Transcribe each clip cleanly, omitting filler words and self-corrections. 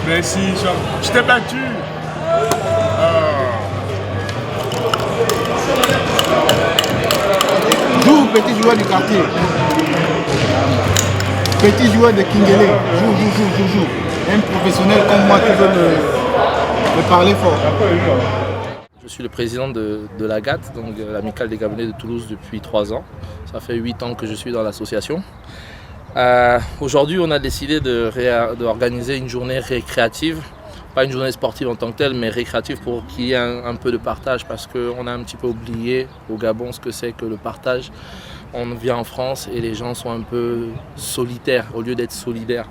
Merci, je t'ai battu. Joue, petit joueur du quartier. Petit joueur de Kingele. Joue. Un professionnel comme moi qui veut me parler fort. Je suis le président de la GAT, donc l'Amicale des Gabonais de Toulouse, depuis 3 ans. Ça fait 8 ans que je suis dans l'association. Aujourd'hui, on a décidé d'organiser une journée récréative. Pas une journée sportive en tant que telle, mais récréative pour qu'il y ait un peu de partage, parce qu'on a un petit peu oublié au Gabon ce que c'est que le partage. On vient en France et les gens sont un peu solitaires au lieu d'être solidaires.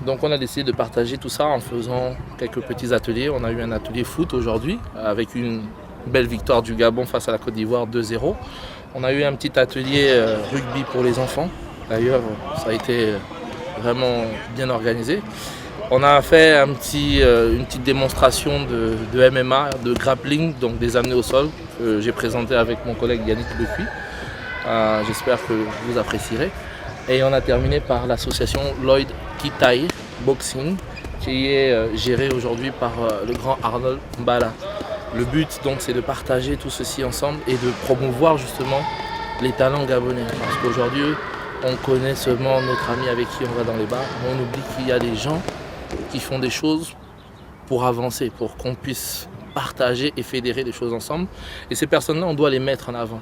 Donc on a décidé de partager tout ça en faisant quelques petits ateliers. On a eu un atelier foot aujourd'hui avec une belle victoire du Gabon face à la Côte d'Ivoire 2-0. On a eu un petit atelier rugby pour les enfants. D'ailleurs, ça a été vraiment bien organisé. On a fait une petite démonstration de MMA, de grappling, donc des amenés au sol, que j'ai présenté avec mon collègue Yannick depuis. J'espère que vous apprécierez. Et on a terminé par l'association Lloyd Kitai Boxing, qui est gérée aujourd'hui par le grand Arnold Mbala. Le but donc c'est de partager tout ceci ensemble et de promouvoir justement les talents gabonais. Parce qu'aujourd'hui, on connaît seulement notre ami avec qui on va dans les bars, mais on oublie qu'il y a des gens qui font des choses pour avancer, pour qu'on puisse partager et fédérer des choses ensemble. Et ces personnes-là, on doit les mettre en avant.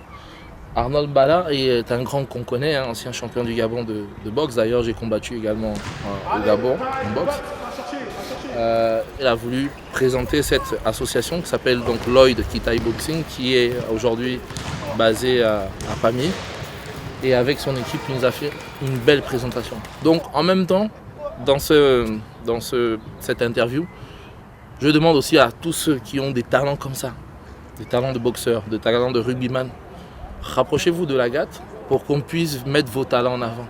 Arnold Mbala est un grand qu'on connaît, ancien champion du Gabon de boxe. D'ailleurs, j'ai combattu également au Gabon en boxe. Il a voulu présenter cette association qui s'appelle donc Lloyd Kitai Boxing, qui est aujourd'hui basée à Pamiers. Et avec son équipe, il nous a fait une belle présentation. Donc en même temps, dans cette interview, je demande aussi à tous ceux qui ont des talents comme ça, des talents de boxeurs, des talents de rugbyman, rapprochez-vous de la GAT pour qu'on puisse mettre vos talents en avant.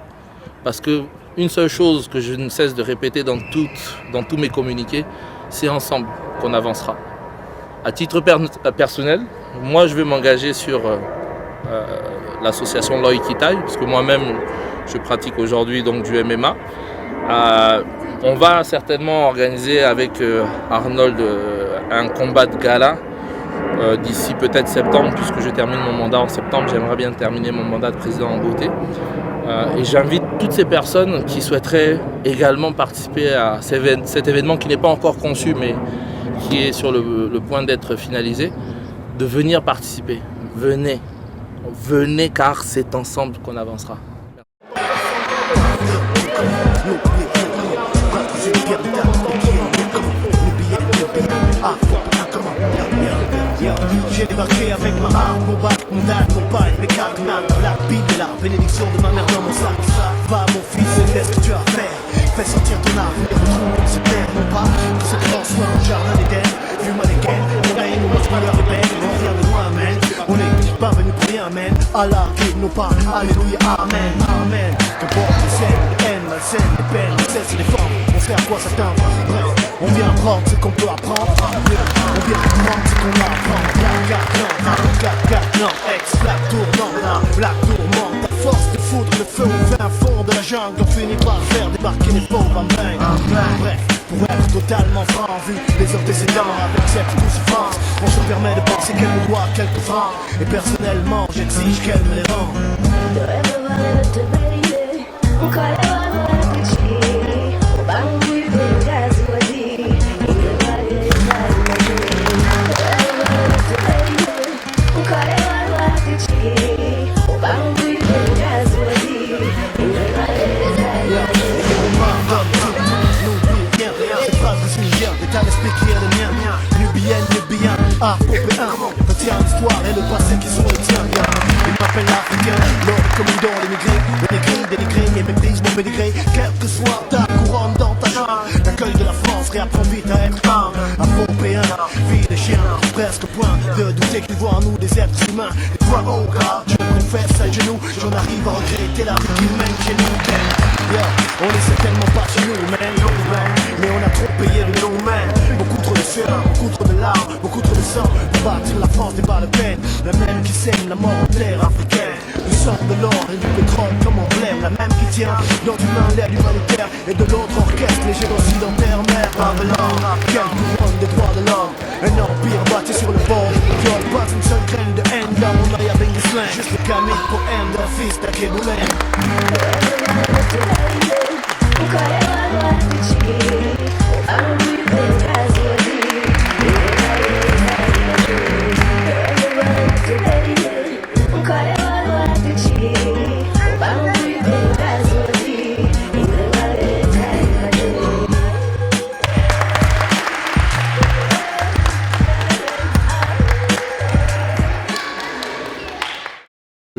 Parce qu'une seule chose que je ne cesse de répéter dans tous mes communiqués, c'est ensemble qu'on avancera. À titre personnel, moi je vais m'engager sur l'association Lloyd Kitai, parce que moi-même je pratique aujourd'hui donc du MMA. On va certainement organiser avec Arnold un combat de gala d'ici peut-être septembre, puisque je termine mon mandat en septembre. J'aimerais bien terminer mon mandat de président en beauté. Et j'invite toutes ces personnes qui souhaiteraient également participer à cet événement qui n'est pas encore conçu, mais qui est sur le point d'être finalisé, de venir participer. Venez car c'est ensemble qu'on avancera. J'ai débarqué avec ma arme, mon bac, mon date, mon paille, mes carnages, la Bible et la bénédiction de ma mère dans mon sac. Va mon fils, laisse ce que tu as à faire. Fais sortir ton arme, et retrouve ce terre, non pas que ce grand soit mon jardin d'Éden. Fume à l'équerre, on gagne nos masques, malheur et peine. On vient de loin, amen. On n'est pas venu pour rien, amen. Allah guide nos pas, alléluia, amen, amen. Que bon, les scènes, les haines, malsaines, les peines, on cesse de défendre. On sait à quoi ça tend. Bref, on vient apprendre ce qu'on peut apprendre. On vient apprendre ce qu'on apprend. Non, ex-flaque tournante, la tourmente, à force de foutre le feu au fin fond de la jungle, on finit par faire débarquer les pauvres en vain. Bref, pour être totalement franc, vu les antécédents avec cette souffrance, on se permet de penser qu'elle nous doit quelques francs. Et personnellement, j'exige qu'elle me les rende. Retiens l'histoire et le passé qui sont les tiens. Ils m'appellent l'Africain, l'homme comme une dent, l'émigré, le négri, dénigré, et méprise mon pédigré. Quelle que soit ta couronne dans ta chambre, l'accueil de la France réapprend vite à être humble. Afro-européen, vie des chiens, presque au point de douter qu'ils voient en nous des êtres humains. Et toi, oh God, je le confesse à genoux, j'en arrive à regretter la vie qui mène chez nous. Yeah, on est certainement pas chez nous, man, mais on a trop payé de nos mains. Beaucoup trop de sueur, beaucoup trop de larmes, beaucoup trop de sang. Pour bâtir la France n'est pas la peine, la même qui saigne la mort en terre africaine. Nous sommes de l'or et du pétrole comme emblème, la même qui tient dans une main l'air humanitaire et de l'autre orchestre les génocides en terre-mer. Ravelant, quelle couronne des droits de l'homme, un empire bâti sur le bord du viol. Pas une seule graine de haine dans mon œil avec des slings, juste le camic pour haine d'un fils d'Akeboulin.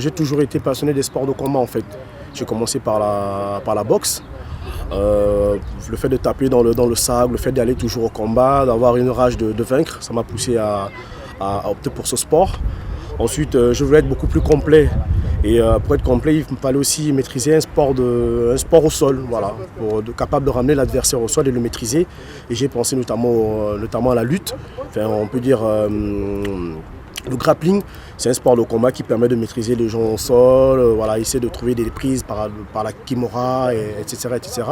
J'ai toujours été passionné des sports de combat en fait. J'ai commencé par la boxe. Le fait de taper dans le sable, le fait d'aller toujours au combat, d'avoir une rage de vaincre, ça m'a poussé à opter pour ce sport. Ensuite, je voulais être beaucoup plus complet. Et pour être complet, il me fallait aussi maîtriser un sport au sol, voilà, pour être capable de ramener l'adversaire au sol et le maîtriser. Et j'ai pensé notamment à la lutte. Enfin, on peut dire le grappling, c'est un sport de combat qui permet de maîtriser les gens au sol, voilà, essayer de trouver des prises par la kimura, etc., etc.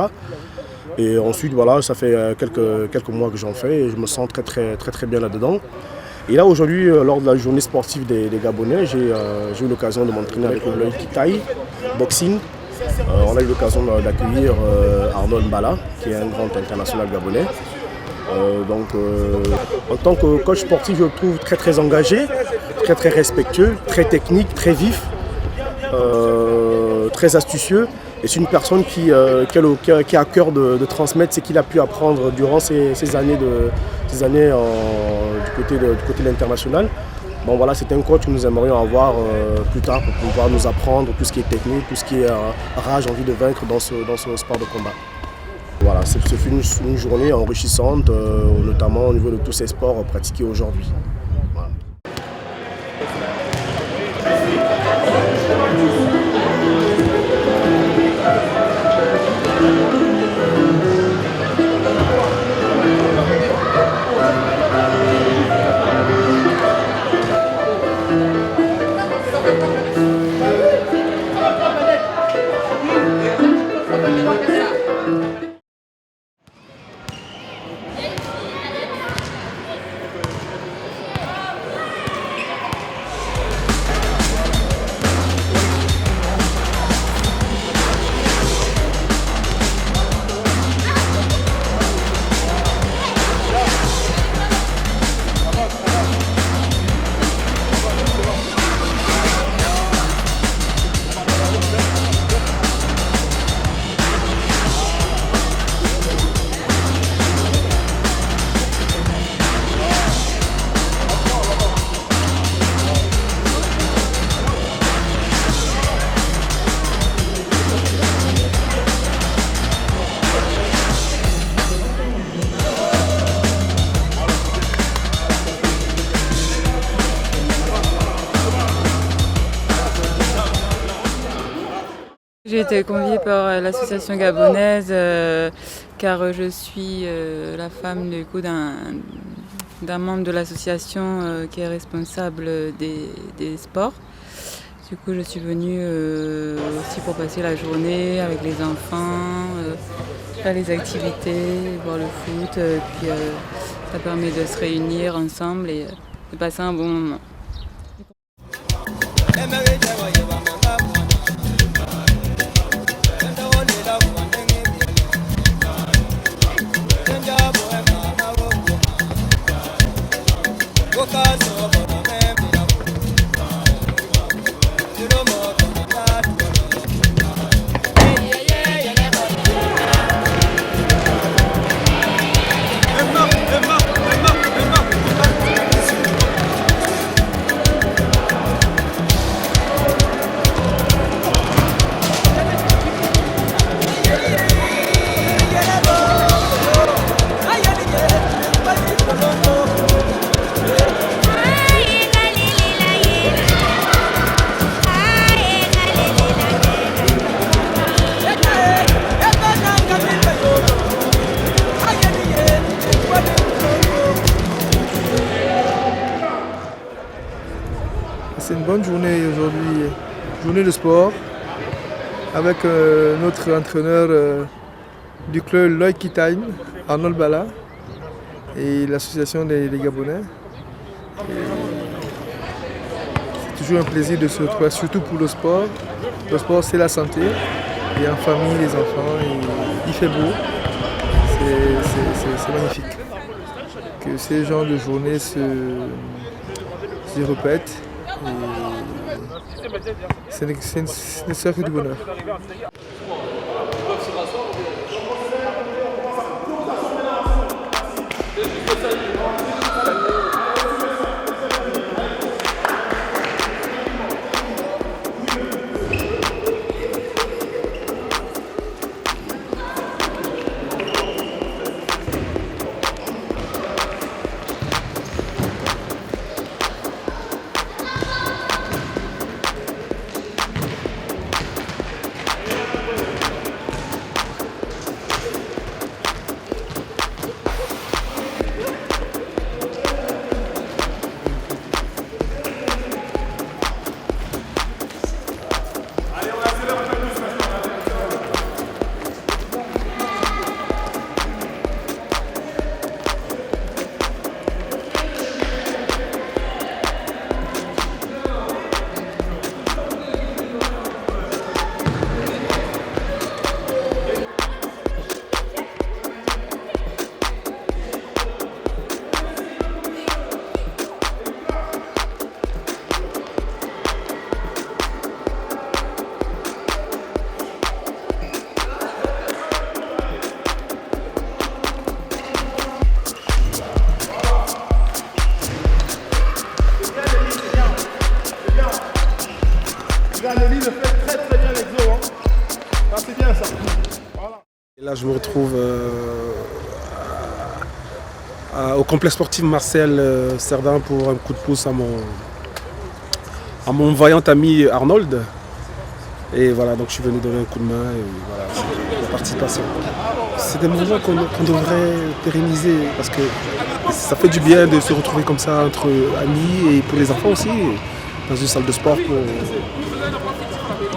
Et ensuite, voilà, ça fait quelques mois que j'en fais et je me sens très bien là-dedans. Et là, aujourd'hui, lors de la journée sportive des Gabonais, j'ai eu l'occasion de m'entraîner avec le Kitai, boxing. On a eu l'occasion d'accueillir Arnold Mbala, qui est un grand international gabonais. En tant que coach sportif, je le trouve très engagé, très respectueux, très technique, très vif, très astucieux. Et c'est une personne qui a à cœur de transmettre ce qu'il a pu apprendre durant ces années du côté de l'international. Bon, voilà, c'est un coach que nous aimerions avoir plus tard pour pouvoir nous apprendre tout ce qui est technique, tout ce qui est rage, envie de vaincre dans ce sport de combat. Voilà, ce fut une journée enrichissante, notamment au niveau de tous ces sports pratiqués aujourd'hui. Voilà. J'ai été conviée par l'association gabonaise car je suis la femme du coup d'un membre de l'association qui est responsable des sports. Du coup, je suis venue aussi pour passer la journée avec les enfants, faire les activités, voir le foot. Puis ça permet de se réunir ensemble et de passer un bon moment. C'est une bonne journée aujourd'hui journée de sport avec notre entraîneur du club Loïki Time, Arnold Bala, et l'association des Gabonais. C'est toujours un plaisir de se retrouver, surtout pour le sport. Le sport, c'est la santé. Et en famille, les enfants, il fait beau. C'est magnifique. Que ces genres de journées se répètent. Ce n'est que du bonheur. Nelly le fait très très bien l'exo. Ah, c'est bien ça. Voilà. Et là, je me retrouve au complexe sportif Marcel Cerdan pour un coup de pouce à mon vaillant ami Arnold. Et voilà, donc je suis venu donner un coup de main et voilà, c'est la participation. C'est des moments qu'on devrait pérenniser parce que ça fait du bien de se retrouver comme ça entre amis et pour les enfants aussi, dans une salle de sport pour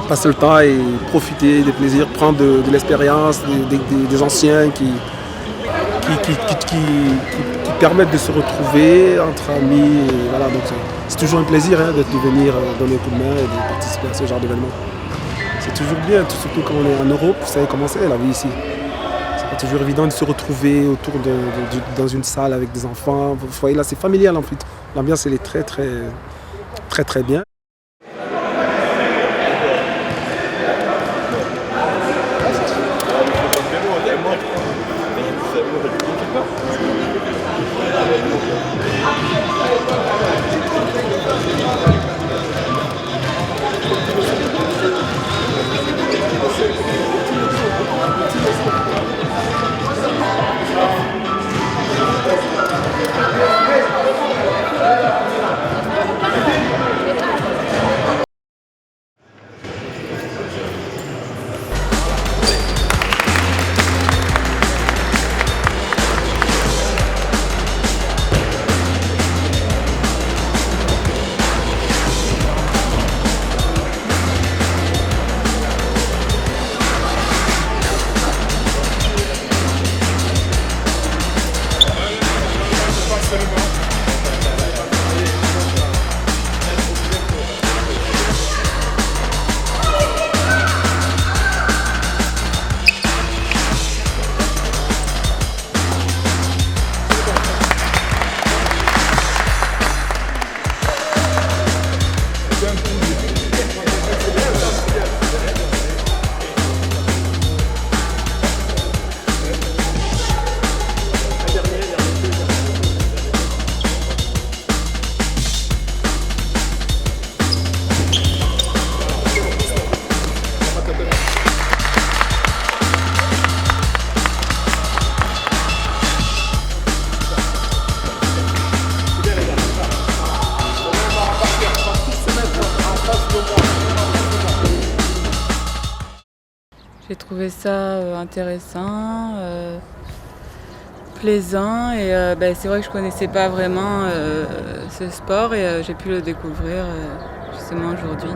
passer le temps et profiter des plaisirs, prendre de l'expérience des anciens qui permettent de se retrouver entre amis. Et voilà, donc c'est toujours un plaisir de venir donner un coup de main et de participer à ce genre d'événement. C'est toujours bien, surtout quand on est en Europe, vous savez comment c'est la vie ici. C'est pas toujours évident de se retrouver autour dans une salle avec des enfants. Vous voyez là, c'est familial en fait. L'ambiance elle est très bien. J'ai trouvé ça intéressant, plaisant et c'est vrai que je ne connaissais pas vraiment ce sport et j'ai pu le découvrir justement aujourd'hui.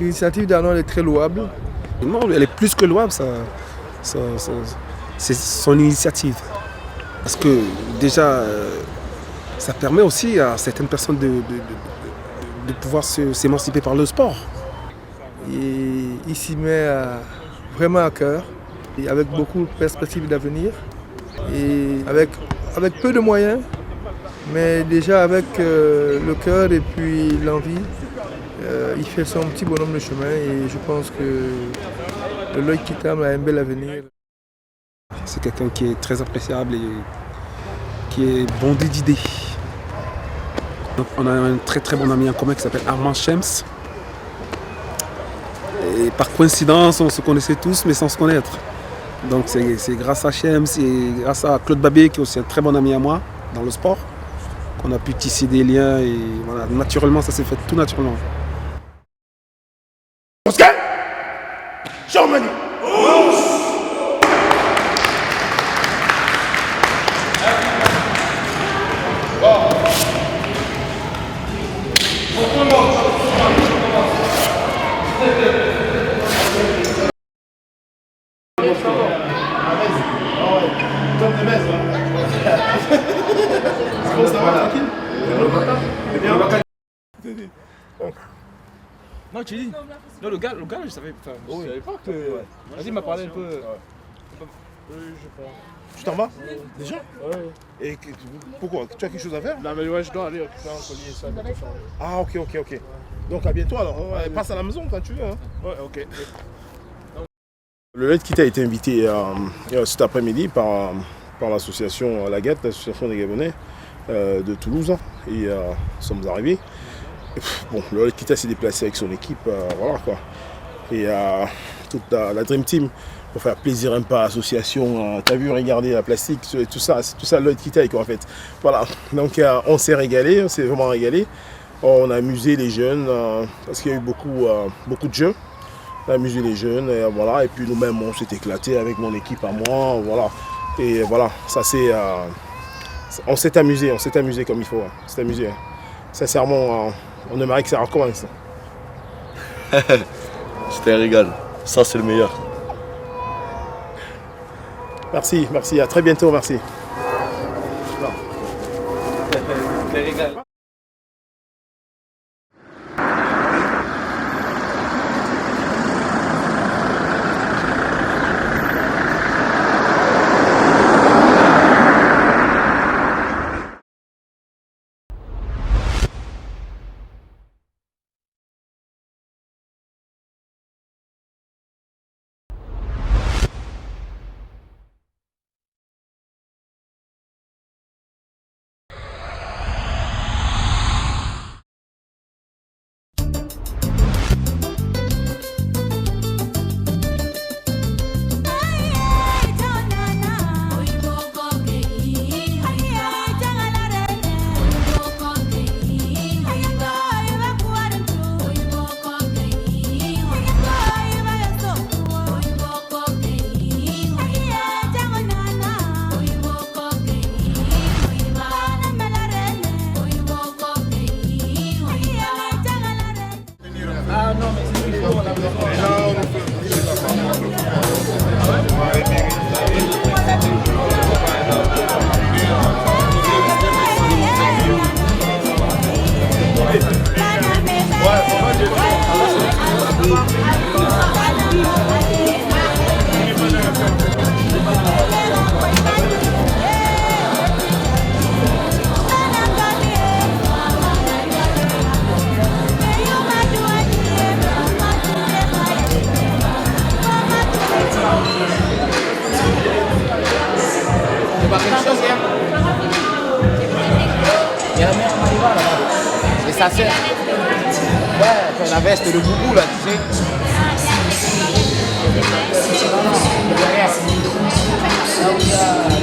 L'initiative d'Arnold est très louable. Non, elle est plus que louable, c'est son initiative. Parce que déjà, ça permet aussi à certaines personnes de pouvoir s'émanciper par le sport. Et il s'y met vraiment à cœur, et avec beaucoup de perspectives d'avenir, et avec peu de moyens, mais déjà avec le cœur et puis l'envie, il fait son petit bonhomme de chemin et je pense que le Loïc Kitam a un bel avenir. C'est quelqu'un qui est très appréciable et qui est bondé d'idées. Donc on a un très très bon ami en commun qui s'appelle Armand Shems. Et par coïncidence, on se connaissait tous mais sans se connaître. Donc c'est grâce à Shems et grâce à Claude Babé, qui est aussi un très bon ami à moi dans le sport, qu'on a pu tisser des liens et voilà, naturellement ça s'est fait tout naturellement. Oscar Germany. Non, tu dis. Non, le gars, je savais. Enfin, je savais pas que. Vas-y, m'a parlé un peu. Tu t'en vas déjà? Ouais. Et pourquoi? Tu as quelque chose à faire? Non, mais ouais, je dois aller récupérer un collier ça. Ah, ok. Donc à bientôt alors. Ouais, passe à la maison quand tu veux. Hein. Ouais, ok. Le Loïc Kita a été invité cet après-midi par l'association Lagat, l'association des Gabonais de Toulouse. Et nous sommes arrivés. Bon, le Loïc Kita s'est déplacé avec son équipe, voilà quoi. Et toute la Dream Team pour faire plaisir un peu à l'association. T'as vu, regarder la plastique, tout ça, c'est tout ça le Loïc Kita quoi en fait. Voilà, donc on s'est régalé, on s'est vraiment régalé. On a amusé les jeunes parce qu'il y a eu beaucoup de jeux. On a amusé les jeunes et voilà. Et puis nous-mêmes on s'est éclaté avec mon équipe à moi, voilà. Et voilà, ça c'est, on s'est amusé comme il faut. Hein. On s'est amusé. Hein. Sincèrement, on aimerait que ça recommence. C'était un régal. Ça, c'est le meilleur. Merci. À très bientôt. Merci. Et ça sert. Ouais, la veste de boubou là, tu sais.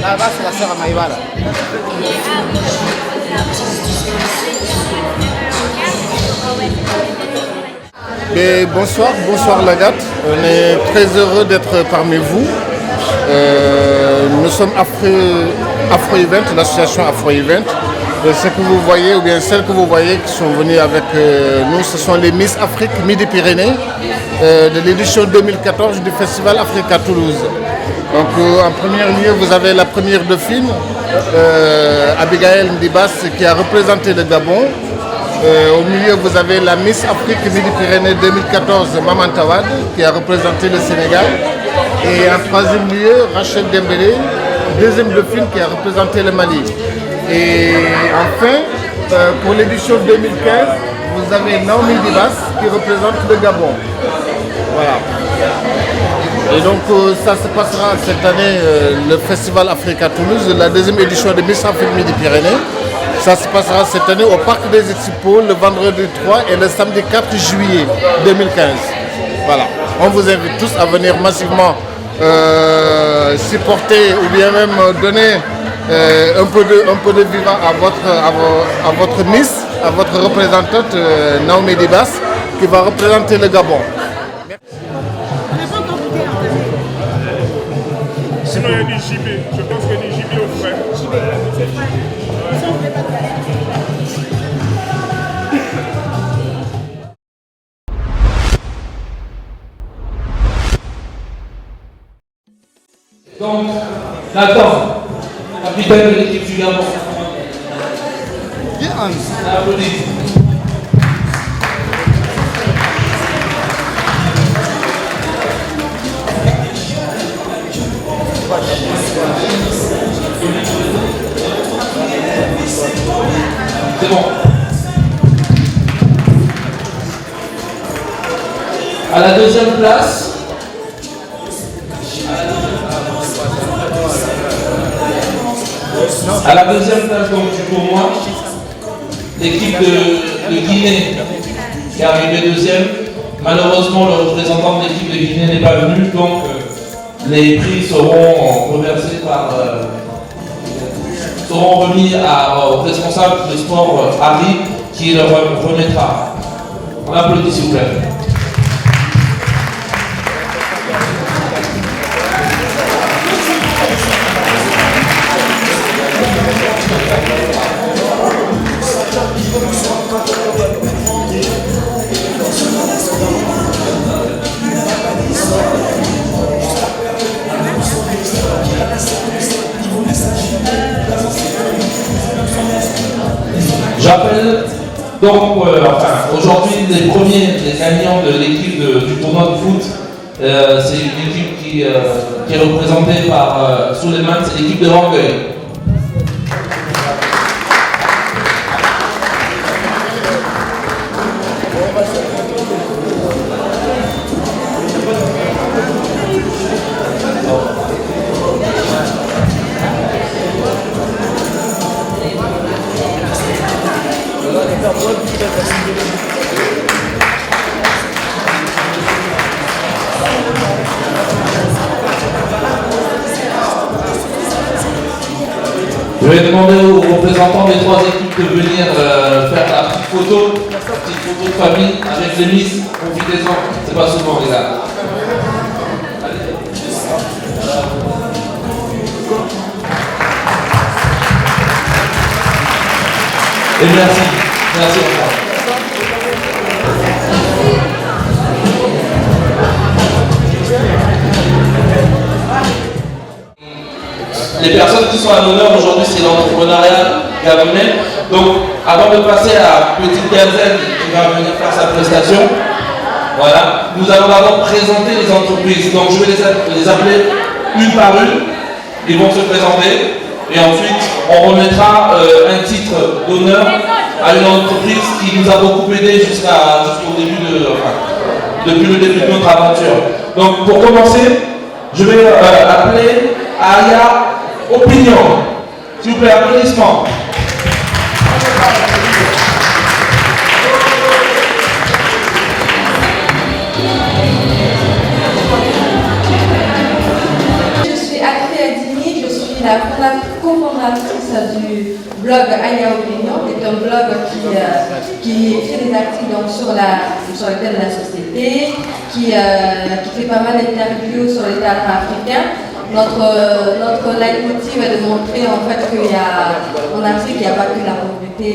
Là-bas, c'est la sœur à Maïva là. Et bonsoir Lagat. On est très heureux d'être parmi vous. Nous sommes Afro Event, l'association Afro Event. ce que vous voyez, ou bien celles que vous voyez qui sont venues avec nous, ce sont les Miss Afrique Midi-Pyrénées de l'édition 2014 du Festival Africa Toulouse. Donc en premier lieu, vous avez la première dauphine, Abigail Ndibas, qui a représenté le Gabon. Au milieu, vous avez la Miss Afrique Midi-Pyrénées 2014, Maman Tawad, qui a représenté le Sénégal. Et en troisième lieu, Rachel Dembélé, deuxième dauphine, qui a représenté le Mali. Et enfin, pour l'édition 2015, vous avez Naomi Dibas, qui représente le Gabon. Voilà. Et donc ça se passera cette année, le Festival Africa Toulouse, la deuxième édition de Miss Afrique Midi-Pyrénées. Ça se passera cette année au Parc des Expos le vendredi 3 et le samedi 4 juillet 2015. Voilà. On vous invite tous à venir massivement supporter ou bien même donner un peu de vivant à votre Miss, à votre représentante Naomi Dibas, qui va représenter le Gabon. Sinon, il y a du gibier. Je pense qu'il y a du gibier au frais. Donc, Nathan, capitaine de l'équipe du Gabon. Applaudis. C'est bon. À la deuxième place, donc pour moi, l'équipe de Guinée qui est arrivée deuxième. Malheureusement, le représentant de l'équipe de Guinée n'est pas venu, donc les prix seront reversés seront remis au responsable de sport Harry qui le remettra. On applaudit s'il vous plaît. J'appelle donc aujourd'hui les gagnants de l'équipe du tournoi de foot. C'est une équipe qui est représentée par Souleymane, c'est l'équipe de Rangueil. Je vais demander aux représentants des trois équipes de venir faire la petite photo de famille avec les Miss. Profitez-en, c'est pas souvent les gars. Et merci. Merci encore. Les personnes qui sont à l'honneur aujourd'hui, c'est l'entrepreneuriat gabonais. Donc, avant de passer à Petite Gazelle qui va venir faire sa prestation, voilà, nous allons d'abord présenter les entreprises. Donc, je vais les appeler une par une. Ils vont se présenter et ensuite, on remettra un titre d'honneur à une entreprise qui nous a beaucoup aidé jusqu'au début depuis le début de notre aventure. Donc, pour commencer, je vais appeler Aya Opinion. S'il vous plaît, applaudissements. Je suis Akri Adini, je suis la cofondatrice du blog Aya Opinion, qui est un blog qui écrit des articles donc, sur le thème de la société, qui fait pas mal d'interviews sur les théâtres africains. notre leitmotiv est de montrer en fait qu'en Afrique, il n'y a pas que la pauvreté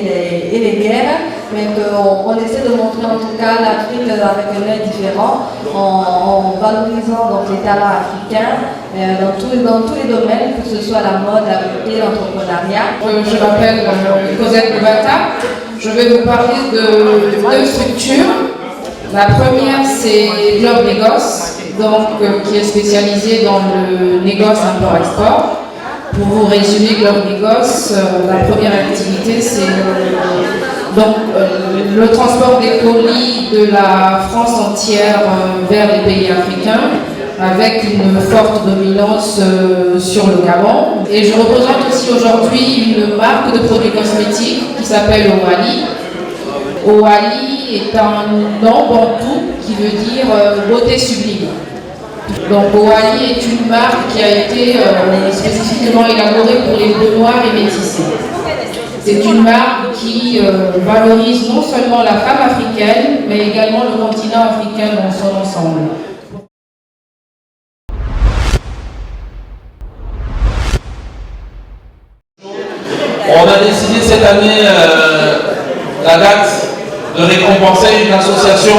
et les guerres, mais qu'on essaie de montrer en tout cas l'Afrique avec un œil différent, en valorisant donc les talents africains dans tous les domaines, que ce soit la mode, la beauté, l'entrepreneuriat. Je m'appelle Cosette Bata. Je vais vous parler de deux structures. La première, c'est Globe Négoce, qui est spécialisée dans le négoce import-export. Pour vous résumer, Globe Négoce, la première activité, c'est le transport des colis de la France entière vers les pays africains, avec une forte dominance sur le Gabon. Et je représente aussi aujourd'hui une marque de produits cosmétiques qui s'appelle Owali. Owali est un nom bantou qui veut dire beauté sublime. Donc Owali est une marque qui a été spécifiquement élaborée pour les peaux noires et métissées. C'est une marque qui valorise non seulement la femme africaine, mais également le continent africain dans son ensemble. On a décidé cette année, la date, de récompenser une association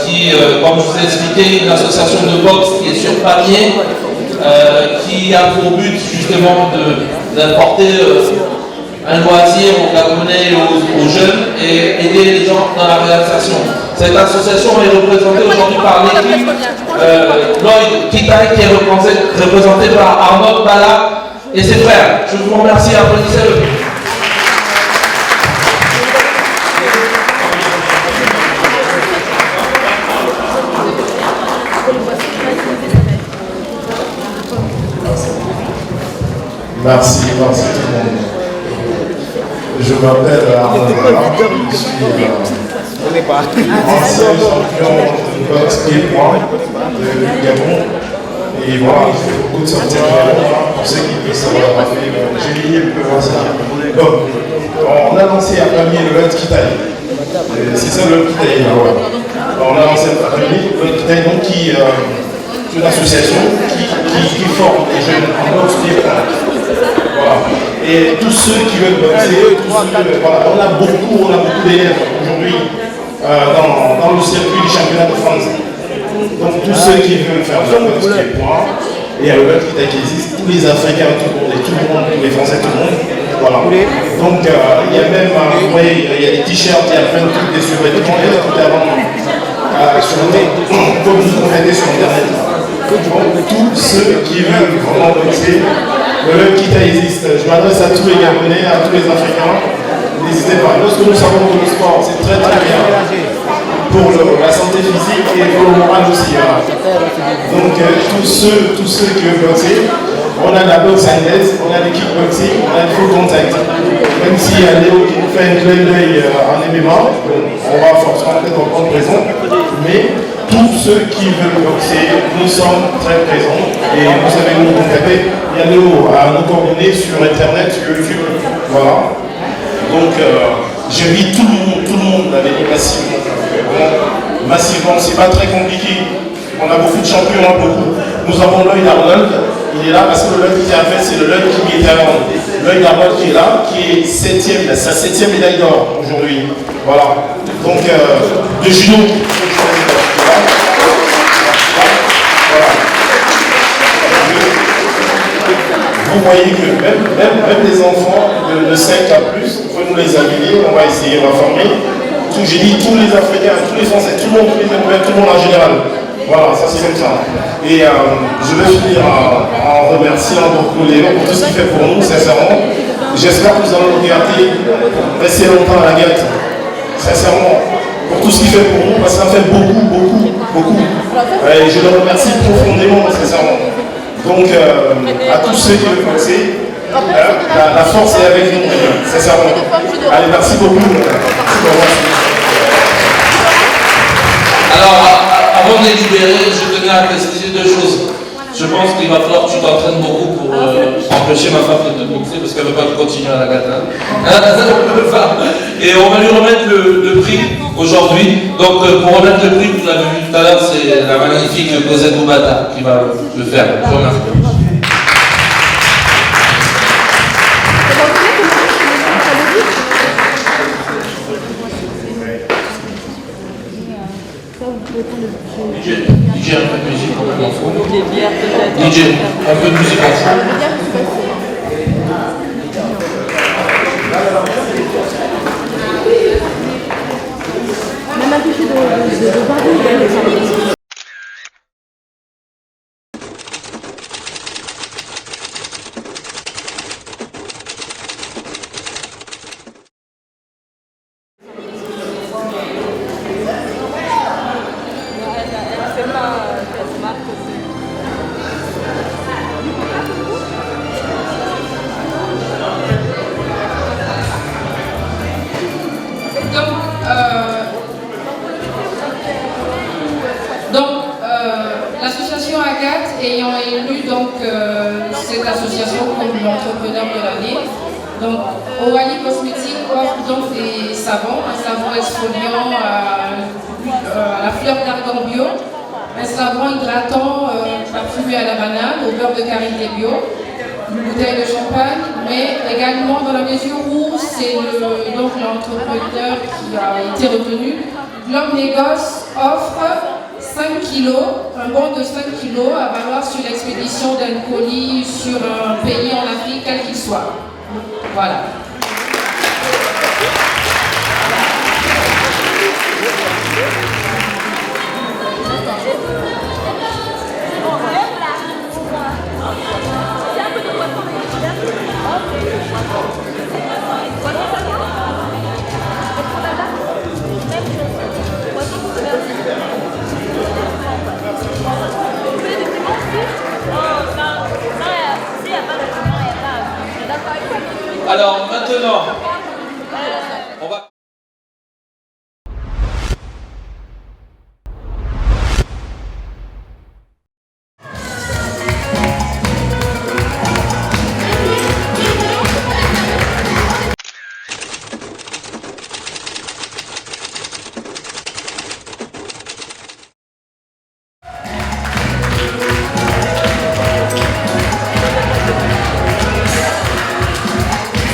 qui, comme je vous ai expliqué, une association de boxe qui est sur Pamiers, qui a pour but justement d'apporter un loisir aux Gabonais et aux jeunes et aider les gens dans la réalisation. Cette association est représentée aujourd'hui par l'équipe Lloyd Kitaï qui est représentée par Arnaud Bala et ses frères. Je vous remercie, applaudissez-le. Merci tout le monde. Je m'appelle Arnaud Bala, je suis ancien champion de boxe pied-point du Gabon. Et voilà, j'ai fait beaucoup de sorties pour ceux qui puissent savoir. J'ai lié le peu ça. Donc, on a lancé à Pamiers le Lot Kitaï. C'est ça le Lot Kitaï, là, voilà. On a lancé à Pamiers le Lot Kitaï, donc qui est une association qui forme les jeunes en boxe pied-point. Voilà. Et tous ceux qui veulent boxer, voilà, on a beaucoup d'élèves aujourd'hui dans le circuit du championnat de France. Donc tous ceux qui veulent faire de la boxe pied-point, et à l'heure qui existe, tous les Africains, tout le monde, tous les Français, tout le monde. Voilà. Donc il y a même, vous voyez, il y a des t-shirts, il y a plein de trucs, des survêtements, il y a tout à vendre sur le net, comme vous mettez sur Internet. Donc tous ceux qui veulent vraiment boxer, le Club Kita existe. Je m'adresse à tous les Gabonais, à tous les Africains. N'hésitez pas. Lorsque nous savons que le sport, c'est très très bien pour la santé physique et pour le moral aussi. Voilà. Donc tous ceux qui veulent boxer, on a la boxe anglaise, on a le kickboxing, on a le full contact. Même s'il y a Léo qui nous fait un clin d'œil en MMA, on va forcément peut-être en prendre raison. Mais tous ceux qui veulent boxer, nous sommes très présents. Et vous savez nous contacter. Il y a Léo à nous coordonner sur Internet, sur YouTube. Voilà. Donc j'invite tout le monde à venir massivement. Massivement, c'est pas très compliqué. On a beaucoup de champions, on a beaucoup. Nous avons Lloyd Arnold, il est là parce que le Lloyd qui a fait, c'est le Lloyd qui était avant. Lloyd Arnold qui est là, qui est sa 7e médaille d'or aujourd'hui. Voilà. Donc, de judo. Voilà. Vous voyez que même les enfants de 5 à plus, il faut nous les habiller, on va essayer, on va former. J'ai dit tous les Africains, tous les Français, tout le monde, tous les Européens, tout le monde en général. Voilà, ça c'est comme ça. Et je vais finir en remerciant beaucoup Léo pour tout ce qu'il fait pour nous, sincèrement. J'espère que vous allez le regarder rester longtemps à la guerre. Sincèrement, pour tout ce qu'il fait pour nous, parce qu'il en fait beaucoup. Et je le remercie profondément, sincèrement. Donc, à tous ceux qui veulent passer, la force est avec nous, sincèrement. Allez, merci beaucoup. Alors, avant de les libérer, je tenais à préciser deux choses. Je pense qu'il va falloir que tu t'entraînes beaucoup pour empêcher ma femme de te boxer parce qu'elle ne veut pas continuer à la gâter. Et on va lui remettre le prix aujourd'hui. Donc pour remettre le prix, vous l'avez vu tout à l'heure, c'est la magnifique Cosette Boubata qui va le faire. Je vous remercie. DJ, un peu de musique complètement fou. DJ, un peu de musique en fou. Même un toucher de barbouille. L'association Agathe ayant élu cette association comme l'entrepreneur de l'année, donc Owali Cosmétique offre donc des savons, un savon exfoliant à la fleur d'argan bio, un savon hydratant parfumé à la banane, au beurre de karité bio, une bouteille de champagne, mais également dans la mesure où c'est l'entrepreneur qui a été retenu, Globe Négoce offre 5 kilos, un bon de 5 kilos à valoir sur l'expédition d'un colis sur un pays en Afrique, quel qu'il soit. Voilà. Alors maintenant, on va...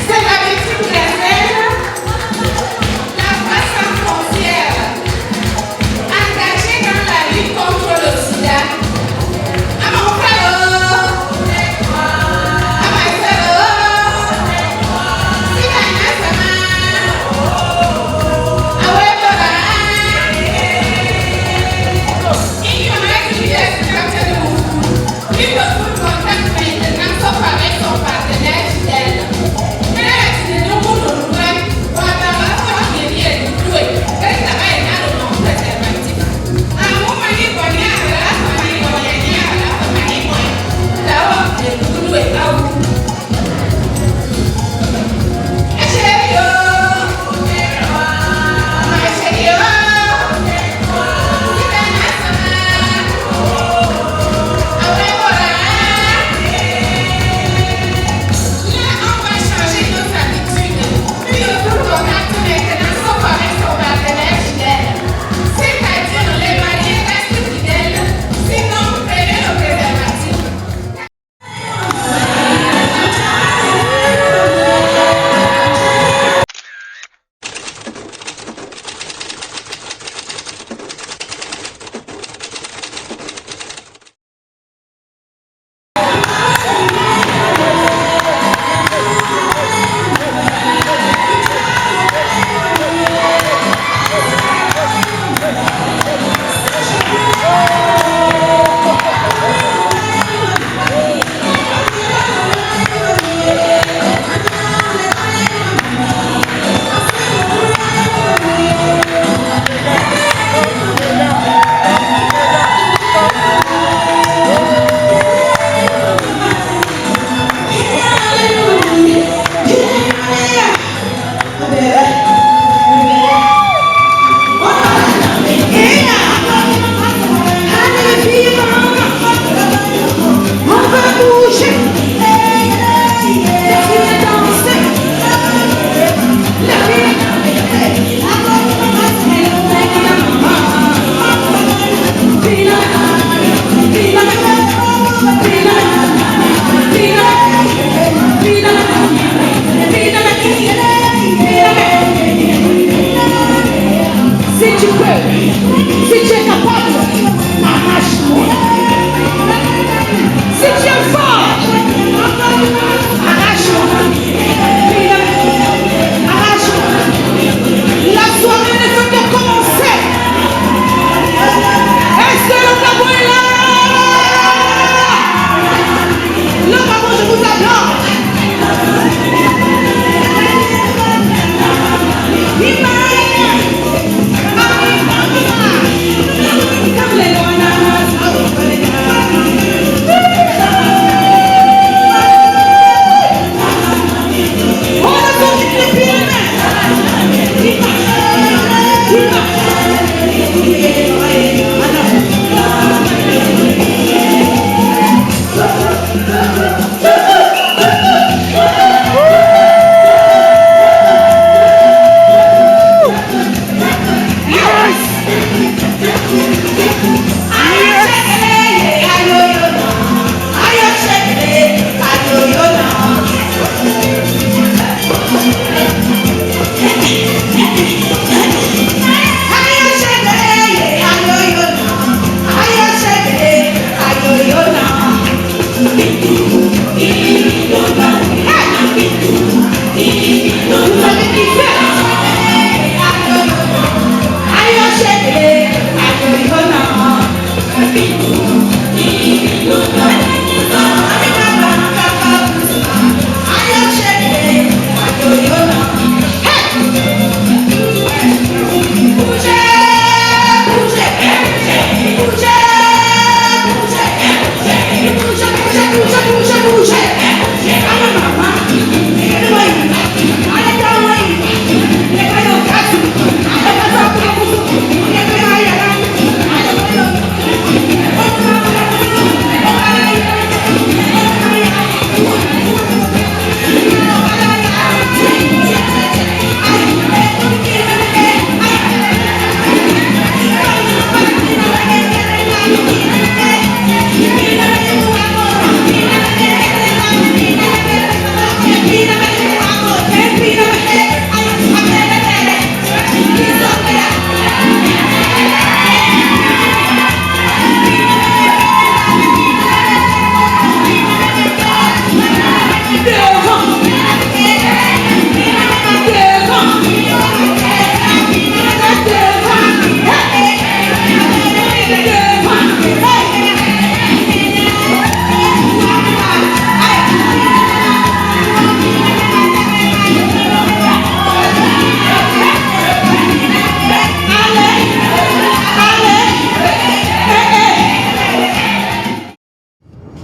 C'est la victime.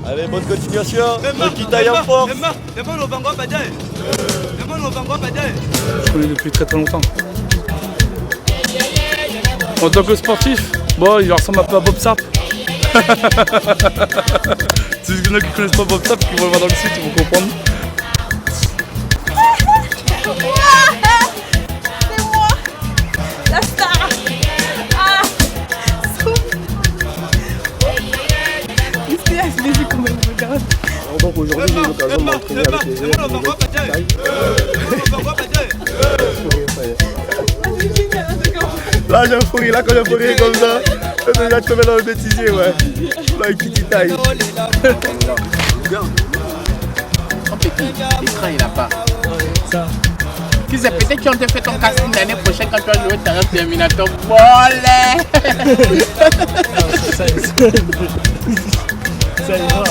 Allez, bonne continuation. Qui taille en force. Je connais depuis très longtemps. En tant que sportif, bon, il ressemble un peu à Bob Sapp. Si il y en a qui connaissent pas Bob Sapp, qui vont le voir dans le site, ils vont comprendre. C'est moi, la star. Ah, Qu'est-ce comment il me regarde. Donc aujourd'hui, j'ai eu l'occasion de m'entraîner avec les élèves Là, j'ai un fourri, là, quand j'ai un fourri comme ça, là, tu peux mettre dans le bêtisier, ouais. Là, une petite taille. Ton petit, l'écran, il n'a pas. Tu sais, peut-être qu'on te fait ton casting l'année prochaine quand tu vas jouer Terrain Terminator. Ça ira.